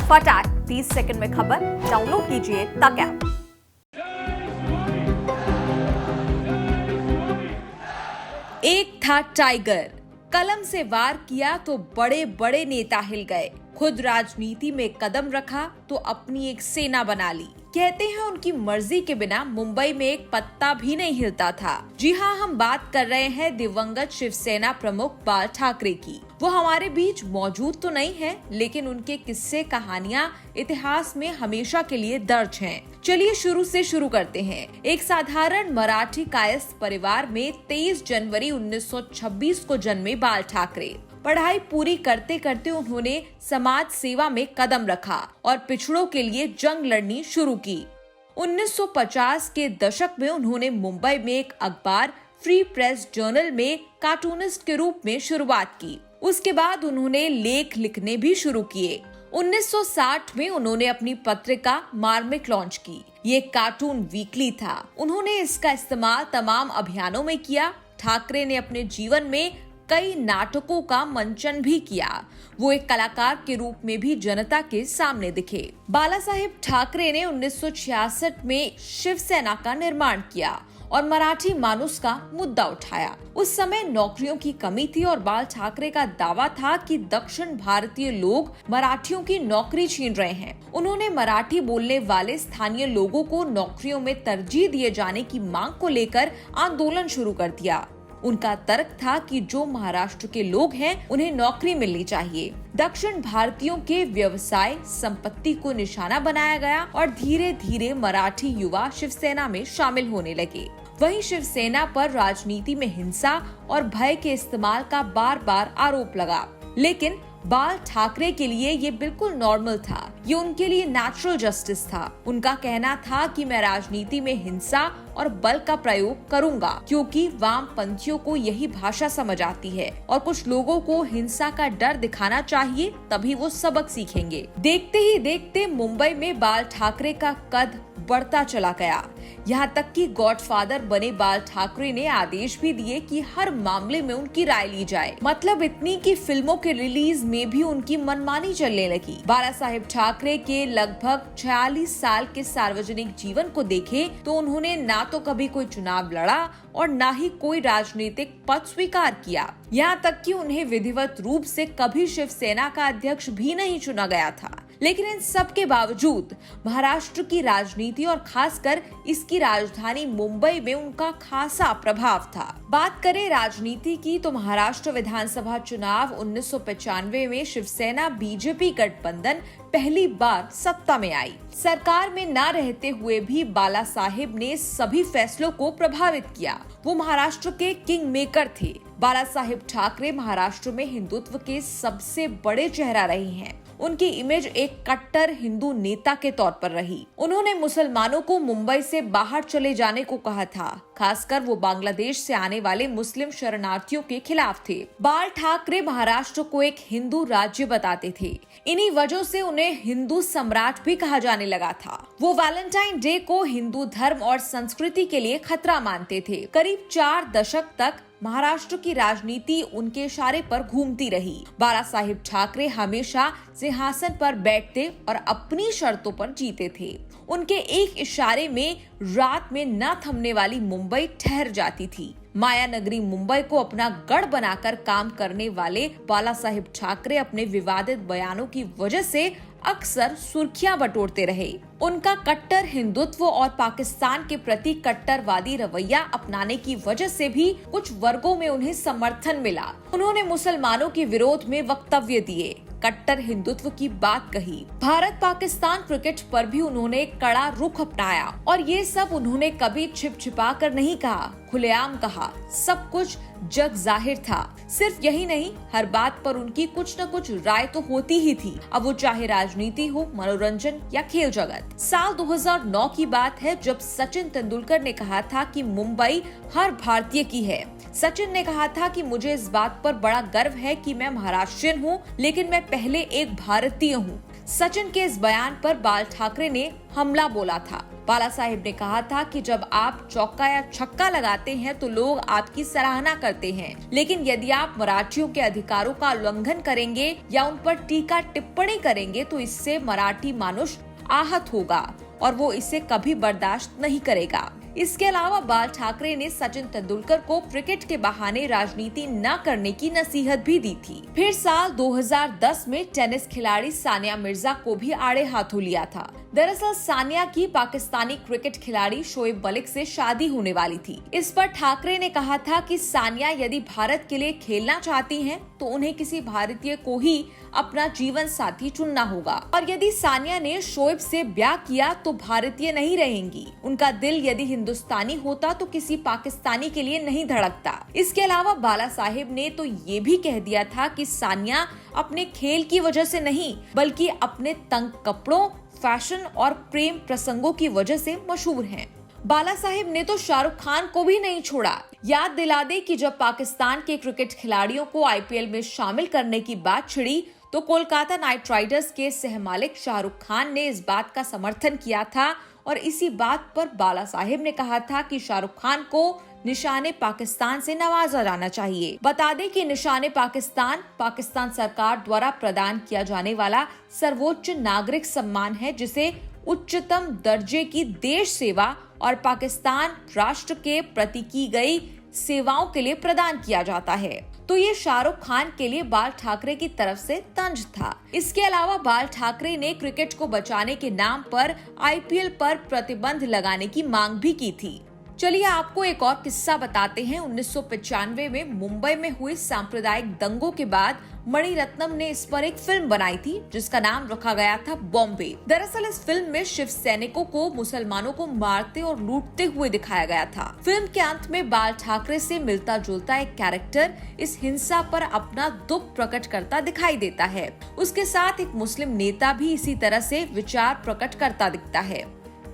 फटाक 30 सेकंड में खबर डाउनलोड कीजिए तक ऐप। एक था टाइगर, कलम से वार किया तो बड़े बड़े नेता हिल गए। खुद राजनीति में कदम रखा तो अपनी एक सेना बना ली। कहते हैं उनकी मर्जी के बिना मुंबई में एक पत्ता भी नहीं हिलता था। जी हाँ, हम बात कर रहे हैं दिवंगत शिवसेना प्रमुख बाल ठाकरे की। वो हमारे बीच मौजूद तो नहीं है, लेकिन उनके किस्से कहानियां इतिहास में हमेशा के लिए दर्ज हैं। चलिए शुरू से शुरू करते हैं। एक साधारण मराठी कायस्थ परिवार में 23 जनवरी 1926 को जन्मे बाल ठाकरे। पढ़ाई पूरी करते करते उन्होंने समाज सेवा में कदम रखा और पिछड़ों के लिए जंग लड़नी शुरू की। 1950 के दशक में उन्होंने मुंबई में एक अखबार फ्री प्रेस जर्नल में कार्टूनिस्ट के रूप में शुरुआत की। उसके बाद उन्होंने लेख लिखने भी शुरू किए। 1960 में उन्होंने अपनी पत्रिका मार्मिक लॉन्च की। ये कार्टून वीकली था। उन्होंने इसका इस्तेमाल तमाम अभियानों में किया। ठाकरे ने अपने जीवन में कई नाटकों का मंचन भी किया। वो एक कलाकार के रूप में भी जनता के सामने दिखे। बाला साहेब ठाकरे ने 1966 में शिवसेना का निर्माण किया और मराठी मानुस का मुद्दा उठाया। उस समय नौकरियों की कमी थी और बाल ठाकरे का दावा था कि दक्षिण भारतीय लोग मराठियों की नौकरी छीन रहे हैं। उन्होंने मराठी बोलने वाले स्थानीय लोगों को नौकरियों में तरजीह दिए जाने की मांग को लेकर आंदोलन शुरू कर दिया। उनका तर्क था कि जो महाराष्ट्र के लोग हैं उन्हें नौकरी मिलनी चाहिए। दक्षिण भारतीयों के व्यवसाय संपत्ति को निशाना बनाया गया और धीरे धीरे मराठी युवा शिवसेना में शामिल होने लगे। वहीं शिवसेना पर राजनीति में हिंसा और भय के इस्तेमाल का बार बार आरोप लगा, लेकिन बाल ठाकरे के लिए ये बिल्कुल नॉर्मल था। ये उनके लिए नेचुरल जस्टिस था। उनका कहना था कि मैं राजनीति में हिंसा और बल का प्रयोग करूंगा क्योंकि वामपंथियों को यही भाषा समझ आती है और कुछ लोगों को हिंसा का डर दिखाना चाहिए, तभी वो सबक सीखेंगे। देखते ही देखते मुंबई में बाल ठाकरे का कद बढ़ता चला गया। यहाँ तक कि गॉडफादर बने बाल ठाकरे ने आदेश भी दिए कि हर मामले में उनकी राय ली जाए। मतलब इतनी कि फिल्मों के रिलीज में भी उनकी मनमानी चलने लगी। बाला साहेब ठाकरे के लगभग 46 साल के सार्वजनिक जीवन को देखे तो उन्होंने ना तो कभी कोई चुनाव लड़ा और ना ही कोई राजनीतिक पद स्वीकार किया। यहाँ तक कि उन्हें विधिवत रूप से कभी शिवसेना का अध्यक्ष भी नहीं चुना गया था। लेकिन इन सब के बावजूद महाराष्ट्र की राजनीति और खासकर इसकी राजधानी मुंबई में उनका खासा प्रभाव था। बात करें राजनीति की तो महाराष्ट्र विधानसभा चुनाव 1995 में शिवसेना बीजेपी गठबंधन पहली बार सत्ता में आई। सरकार में न रहते हुए भी बाला साहेब ने सभी फैसलों को प्रभावित किया। वो महाराष्ट्र के किंग मेकर थे। बाला साहेब ठाकरे महाराष्ट्र में हिंदुत्व के सबसे बड़े चेहरा रहे हैं। उनकी इमेज एक कट्टर हिंदू नेता के तौर पर रही। उन्होंने मुसलमानों को मुंबई से बाहर चले जाने को कहा था। खासकर वो बांग्लादेश से आने वाले मुस्लिम शरणार्थियों के खिलाफ थे। बाल ठाकरे महाराष्ट्र को एक हिंदू राज्य बताते थे। इन्हीं वजह से उन्हें हिंदू सम्राट भी कहा जाने लगा था। वो वैलेंटाइन डे को हिंदू धर्म और संस्कृति के लिए खतरा मानते थे। करीब 4 दशक तक महाराष्ट्र की राजनीति उनके इशारे पर घूमती रही। बाला साहेब ठाकरे हमेशा सिंहासन पर बैठते और अपनी शर्तों पर जीते थे। उनके एक इशारे में रात में न थमने वाली मुंबई ठहर जाती थी। माया नगरी मुंबई को अपना गढ़ बनाकर काम करने वाले बाला साहेब ठाकरे अपने विवादित बयानों की वजह से अक्सर सुर्खियां बटोरते रहे। उनका कट्टर हिंदुत्व और पाकिस्तान के प्रति कट्टरवादी रवैया अपनाने की वजह से भी कुछ वर्गों में उन्हें समर्थन मिला। उन्होंने मुसलमानों के विरोध में वक्तव्य दिए, कट्टर हिंदुत्व की बात कही। भारत पाकिस्तान क्रिकेट पर भी उन्होंने कड़ा रुख अपनाया और ये सब उन्होंने कभी छिप छिपा कर नहीं कहा, खुलेआम कहा। सब कुछ जग जाहिर था। सिर्फ यही नहीं, हर बात पर उनकी कुछ न कुछ राय तो होती ही थी, अब वो चाहे राजनीति हो, मनोरंजन या खेल जगत। साल 2009 की बात है जब सचिन तेंदुलकर ने कहा था कि मुंबई हर भारतीय की है। सचिन ने कहा था कि मुझे इस बात पर बड़ा गर्व है कि मैं महाराष्ट्रियन हूँ, लेकिन मैं पहले एक भारतीय हूँ। सचिन के इस बयान पर बाल ठाकरे ने हमला बोला था। बाला साहेब ने कहा था कि जब आप चौका या छक्का लगाते हैं तो लोग आपकी सराहना करते हैं, लेकिन यदि आप मराठियों के अधिकारों का उल्लंघन करेंगे या उन पर टीका टिप्पणी करेंगे तो इससे मराठी मानुष आहत होगा और वो इसे कभी बर्दाश्त नहीं करेगा। इसके अलावा बाल ठाकरे ने सचिन तेंदुलकर को क्रिकेट के बहाने राजनीति न करने की नसीहत भी दी थी। फिर साल 2010 में टेनिस खिलाड़ी सानिया मिर्जा को भी आड़े हाथों लिया था। दरअसल सानिया की पाकिस्तानी क्रिकेट खिलाड़ी शोएब मलिक से शादी होने वाली थी। इस पर ठाकरे ने कहा था कि सानिया यदि भारत के लिए खेलना चाहती हैं, तो उन्हें किसी भारतीय को ही अपना जीवन साथी चुनना होगा और यदि सानिया ने शोएब से ब्याह किया तो भारतीय नहीं रहेंगी। उनका दिल यदि हिंदुस्तानी होता तो किसी पाकिस्तानी के लिए नहीं धड़कता। इसके अलावा बाला साहेब ने तो ये भी कह दिया था कि सानिया अपने खेल की वजह से नहीं बल्कि अपने तंग कपड़ों, फैशन और प्रेम प्रसंगों की वजह से मशहूर हैं। बाला साहेब ने तो शाहरुख खान को भी नहीं छोड़ा। याद दिला दे कि जब पाकिस्तान के क्रिकेट खिलाड़ियों को आईपीएल में शामिल करने की बात छिड़ी तो कोलकाता नाइट राइडर्स के सहमालिक शाहरुख खान ने इस बात का समर्थन किया था और इसी बात पर बाला साहेब ने कहा था कि शाहरुख खान को निशाने पाकिस्तान से नवाजा जाना चाहिए। बता दें कि निशाने पाकिस्तान सरकार द्वारा प्रदान किया जाने वाला सर्वोच्च नागरिक सम्मान है, जिसे उच्चतम दर्जे की देश सेवा और पाकिस्तान राष्ट्र के प्रति की गई सेवाओं के लिए प्रदान किया जाता है। तो ये शाहरुख खान के लिए बाल ठाकरे की तरफ से तंज था। इसके अलावा बाल ठाकरे ने क्रिकेट को बचाने के नाम पर आईपीएल पर प्रतिबंध लगाने की मांग भी की थी। चलिए आपको एक और किस्सा बताते हैं। 1995 में मुंबई में हुए सांप्रदायिक दंगों के बाद मणिरत्नम ने इस पर एक फिल्म बनाई थी जिसका नाम रखा गया था बॉम्बे। दरअसल इस फिल्म में शिव सैनिकों को मुसलमानों को मारते और लूटते हुए दिखाया गया था। फिल्म के अंत में बाल ठाकरे से मिलता जुलता एक कैरेक्टर इस हिंसा पर अपना दुख प्रकट करता दिखाई देता है। उसके साथ एक मुस्लिम नेता भी इसी तरह से विचार प्रकट करता दिखता है।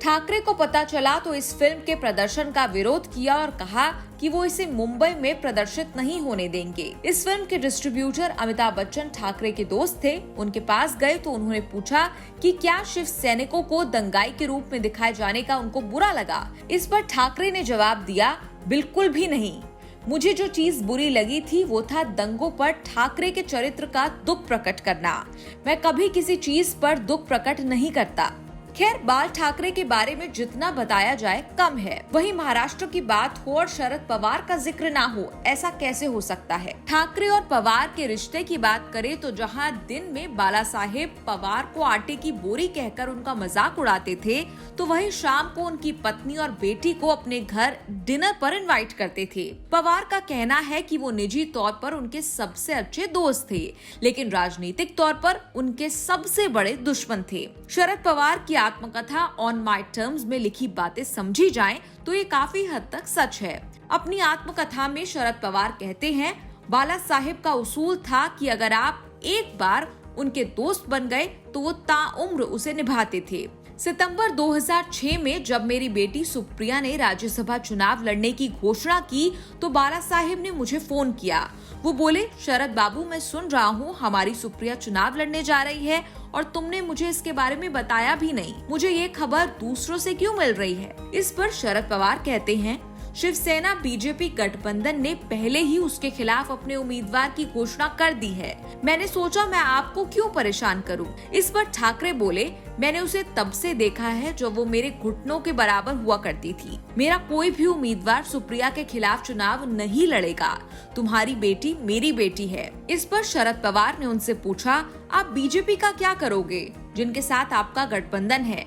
ठाकरे को पता चला तो इस फिल्म के प्रदर्शन का विरोध किया और कहा कि वो इसे मुंबई में प्रदर्शित नहीं होने देंगे। इस फिल्म के डिस्ट्रीब्यूटर अमिताभ बच्चन ठाकरे के दोस्त थे। उनके पास गए तो उन्होंने पूछा कि क्या शिव सैनिकों को दंगाई के रूप में दिखाए जाने का उनको बुरा लगा। इस पर ठाकरे ने जवाब दिया, बिल्कुल भी नहीं। मुझे जो चीज बुरी लगी थी वो था दंगों पर ठाकरे के चरित्र का दुख प्रकट करना। मैं कभी किसी चीज पर दुख प्रकट नहीं करता। खैर, बाल ठाकरे के बारे में जितना बताया जाए कम है। वहीं महाराष्ट्र की बात हो और शरद पवार का जिक्र ना हो, ऐसा कैसे हो सकता है। ठाकरे और पवार के रिश्ते की बात करें तो जहां दिन में बाला साहेब पवार को आटे की बोरी कहकर उनका मजाक उड़ाते थे, तो वहीं शाम को उनकी पत्नी और बेटी को अपने घर डिनर पर इनवाइट करते थे। पवार का कहना है कि वो निजी तौर पर उनके सबसे अच्छे दोस्त थे, लेकिन राजनीतिक तौर पर उनके सबसे बड़े दुश्मन थे। शरद पवार की आत्मकथा ऑन माय टर्म्स में लिखी बातें समझी जाएं तो ये काफी हद तक सच है। अपनी आत्मकथा में शरद पवार कहते हैं, बाला साहेब का उसूल था कि अगर आप एक बार उनके दोस्त बन गए तो वो ताउम्र उसे निभाते थे। सितंबर 2006 में जब मेरी बेटी सुप्रिया ने राज्यसभा चुनाव लड़ने की घोषणा की तो बाला साहेब ने मुझे फोन किया। वो बोले, शरद बाबू, मैं सुन रहा हूँ हमारी सुप्रिया चुनाव लड़ने जा रही है और तुमने मुझे इसके बारे में बताया भी नहीं। मुझे ये खबर दूसरों से क्यों मिल रही है। इस पर शरद पवार कहते हैं, शिवसेना बीजेपी गठबंधन ने पहले ही उसके खिलाफ अपने उम्मीदवार की घोषणा कर दी है। मैंने सोचा मैं आपको क्यों परेशान करूं। इस पर ठाकरे बोले, मैंने उसे तब से देखा है जब वो मेरे घुटनों के बराबर हुआ करती थी। मेरा कोई भी उम्मीदवार सुप्रिया के खिलाफ चुनाव नहीं लड़ेगा। तुम्हारी बेटी मेरी बेटी है। इस पर शरद पवार ने उनसे पूछा, आप बीजेपी का क्या करोगे जिनके साथ आपका गठबंधन है।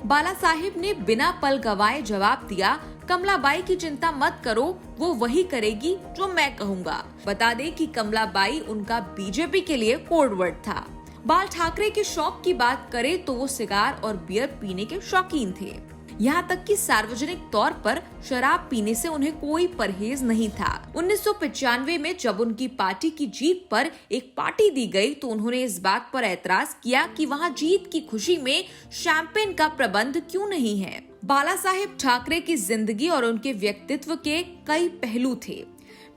बाला साहेब ने बिना पल गवाए जवाब दिया, कमलाबाई की चिंता मत करो, वो वही करेगी जो मैं कहूँगा। बता दें कि कमलाबाई उनका बीजेपी के लिए कोड वर्ड था। बाल ठाकरे के शौक की बात करें तो वो सिगार और बियर पीने के शौकीन थे। यहाँ तक कि सार्वजनिक तौर पर शराब पीने से उन्हें कोई परहेज नहीं था। 1995 में जब उनकी पार्टी की जीत पर एक पार्टी दी गई तो उन्होंने इस बात पर ऐतराज किया कि वहाँ जीत की खुशी में शैंपेन का प्रबंध क्यों नहीं है। बाला साहेब ठाकरे की जिंदगी और उनके व्यक्तित्व के कई पहलू थे।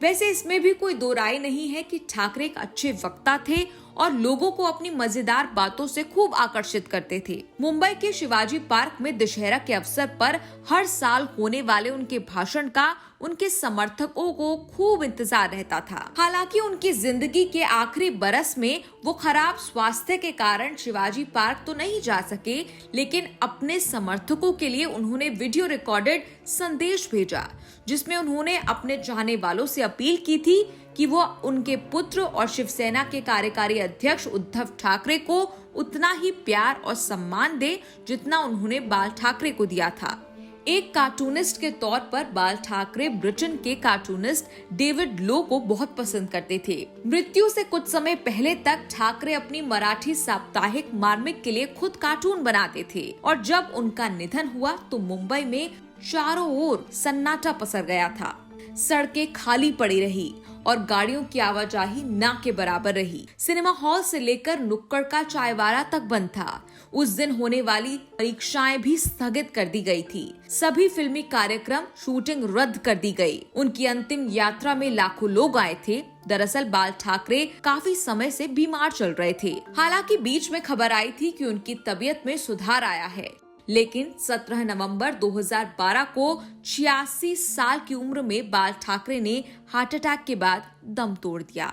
वैसे इसमें भी कोई दो राय नहीं है कि ठाकरे एक अच्छे वक्ता थे और लोगों को अपनी मजेदार बातों से खूब आकर्षित करते थे। मुंबई के शिवाजी पार्क में दशहरा के अवसर पर हर साल होने वाले उनके भाषण का उनके समर्थकों को खूब इंतजार रहता था। हालांकि उनकी जिंदगी के आखिरी बरस में वो खराब स्वास्थ्य के कारण शिवाजी पार्क तो नहीं जा सके, लेकिन अपने समर्थकों के लिए उन्होंने वीडियो रिकॉर्डेड संदेश भेजा, जिसमें उन्होंने अपने चाहने वालों से अपील की थी कि वो उनके पुत्र और शिवसेना के कार्यकारी अध्यक्ष उद्धव ठाकरे को उतना ही प्यार और सम्मान दे जितना उन्होंने बाल ठाकरे को दिया था। एक कार्टूनिस्ट के तौर पर बाल ठाकरे ब्रिटेन के कार्टूनिस्ट डेविड लो को बहुत पसंद करते थे। मृत्यु से कुछ समय पहले तक ठाकरे अपनी मराठी साप्ताहिक मार्मिक के लिए खुद कार्टून बनाते थे और जब उनका निधन हुआ तो मुंबई में चारों ओर सन्नाटा पसर गया था। सड़कें खाली पड़ी रही और गाड़ियों की आवाजाही ना के बराबर रही। सिनेमा हॉल से लेकर नुक्कड़ का चायवाला तक बंद था। उस दिन होने वाली परीक्षाएं भी स्थगित कर दी गई थी। सभी फिल्मी कार्यक्रम शूटिंग रद्द कर दी गई। उनकी अंतिम यात्रा में लाखों लोग आए थे। दरअसल बाल ठाकरे काफी समय से बीमार चल रहे थे। हालांकि बीच में खबर आई थी कि उनकी तबीयत में सुधार आया है, लेकिन 17 नवंबर 2012 को 86 साल की उम्र में बाल ठाकरे ने हार्ट अटैक के बाद दम तोड़ दिया।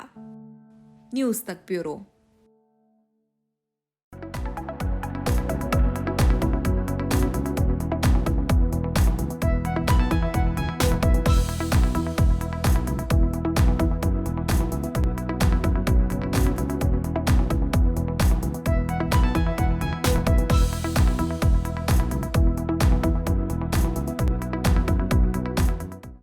न्यूज़ तक ब्यूरो।